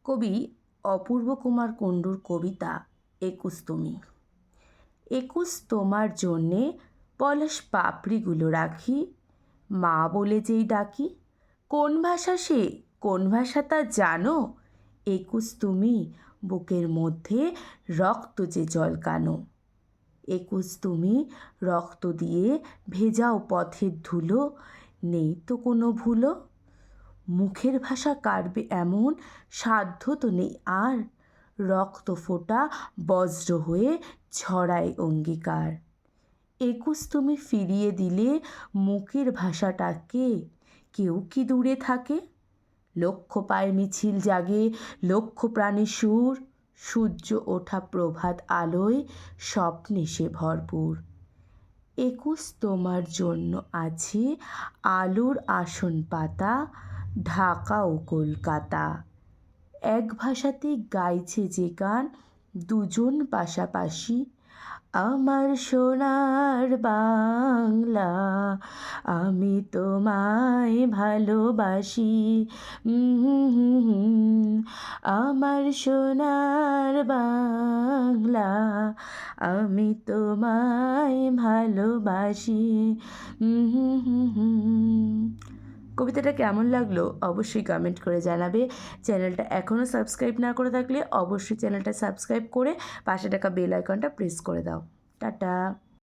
কবি অপূর্ব কুমার কুণ্ডুর কবিতা একুশ তুমি। একুশ তোমার জন্যে পলাশ পাপড়িগুলো রাখি, মা বলে যেই ডাকি। কোন ভাষা সে, কোন ভাষা তা জানো? একুশ তুমি বুকের মধ্যে রক্ত যে জলকানো। একুশ তুমি রক্ত দিয়ে ভেজাও পথের ধুলো, নেই তো কোনো ভুলো। মুখের ভাষা কাটবে এমন সাধ্য তো নেই আর, রক্ত ফোঁটা বজ্র হয়ে ছড়ায় অঙ্গীকার। একুশ তুমি ফিরিয়ে দিলে মুখের ভাষাটাকে, কেউ কি দূরে থাকে? লক্ষ পায়ে মিছিল জাগে, লক্ষ প্রাণে সুর, সূর্য ওঠা প্রভাত আলোয় স্বপ্নে সে ভরপুর। একুশ তোমার জন্য আছে আলোর আসন পাতা, ঢাকা ও কলকাতা। এক ভাষাতে গাইছে যে গান দুজন পাশাপাশি, আমার সোনার বাংলা আমি তোমায় ভালোবাসি। আমার সোনার বাংলা আমি তোমায় ভালোবাসি। কবিতাটা কেমন লাগলো অবশ্যই কমেন্ট করে জানাবে। চ্যানেলটা এখনও সাবস্ক্রাইব না করে থাকলে অবশ্যই চ্যানেলটা সাবস্ক্রাইব করে পাশে থাকা বেল আইকনটা প্রেস করে দাও। টাটা।